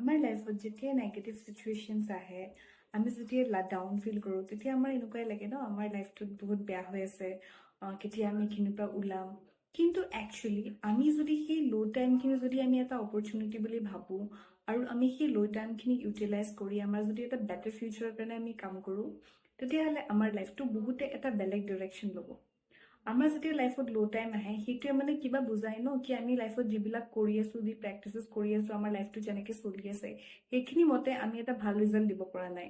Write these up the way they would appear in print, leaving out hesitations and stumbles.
আমাৰ লাইফত যেতিয়া নেগেটিভ চিটুৱেশ্যনছ আহে আমি যেতিয়া ডাউন ফিল কৰোঁ তেতিয়া আমাৰ এনেকুৱাই লাগে ন আমাৰ লাইফটোত বহুত বেয়া হৈ আছে কেতিয়া আমি এইখিনিৰ পৰা ওলাম কিন্তু একচুৱেলি আমি যদি সেই ল' টাইমখিনি যদি আমি এটা অপৰচুনিটি বুলি ভাবোঁ আৰু আমি সেই ল' টাইমখিনি ইউটিলাইজ কৰি আমাৰ যদি এটা বেটাৰ ফিউচাৰৰ কাৰণে আমি কাম কৰোঁ তেতিয়াহ'লে আমাৰ লাইফটো বহুতে এটা বেলেগ ডিৰেকশ্যন ল'ব আমাৰ যেতিয়া লাইফত ল' টাইম আহে সেইটোৱে মানে কিবা বুজায় ন কি আমি লাইফত যিবিলাক কৰি আছোঁ যি প্ৰেক্টিচেছ কৰি আছোঁ আমাৰ লাইফটো যেনেকৈ চলি আছে সেইখিনি মতে আমি এটা ভাল ৰিজাল্ট দিব পৰা নাই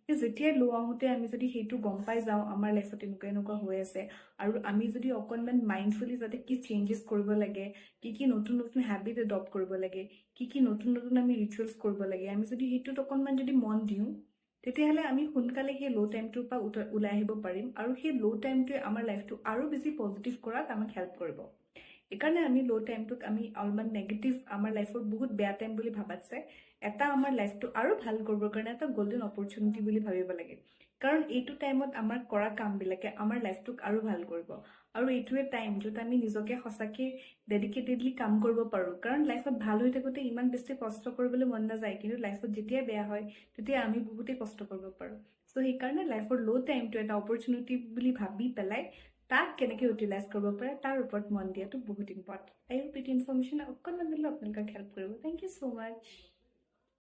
যেতিয়াই ল' আহোঁতে আমি যদি সেইটো গম পাই যাওঁ আমাৰ লাইফত এনেকুৱা এনেকুৱা হৈ আছে আৰু আমি যদি অকণমান মাইণ্ডফুলি যাতে কি চেঞ্জেছ কৰিব লাগে কি নতুন নতুন হেবিট এডপ্ট কৰিব লাগে কি নতুন নতুন আমি ৰিচুৱেলছ কৰিব লাগে আমি যদি সেইটোত অকণমান যদি মন দিওঁ তেতিয়াহ'লে আমি সোনকালে সেই ল' টাইমটোৰ পৰা ওলাই আহিব পাৰিম আৰু সেই ল' টাইমটোৱে আমাৰ লাইফটো আৰু বেছি পজিটিভ কৰাত আমাক হেল্প কৰিব এইকাৰণে আমি ল' টাইমটোক আমি অলপমান নেগেটিভ আমাৰ লাইফৰ বহুত বেয়া টাইম বুলি ভাবাতছে এটা আমাৰ লাইফটো আৰু ভাল কৰিবৰ কাৰণে এটা গল্ডেন অপৰচুনিটি বুলি ভাবিব লাগে কাৰণ এইটো টাইমত আমাৰ কৰা কামবিলাকে আমাৰ লাইফটোক আৰু ভাল কৰিব আৰু এইটোৱে টাইম য'ত আমি নিজকে সঁচাকৈ ডেডিকেটেডলি কাম কৰিব পাৰোঁ কাৰণ লাইফত ভাল হৈ থাকোঁতে ইমান বেছি কষ্ট কৰিবলৈ মন নাযায় কিন্তু লাইফত যেতিয়া বেয়া হয় তেতিয়া আমি বহুতেই কষ্ট কৰিব পাৰোঁ চ' সেইকাৰণে লাইফৰ ল' টাইমটো এটা অপৰচুনিটি বুলি ভাবি পেলাই তাক কেনেকৈ ইউটিলাইজ কৰিব পাৰে তাৰ ওপৰত মন দিয়াটো বহুত ইম্পৰ্টেণ্ট আই হোপ এইটো ইনফৰ্মেশ্যন অকণমান হ'লেও আপোনালোকক হেল্প কৰিব থেংক ইউ ছ' মাছ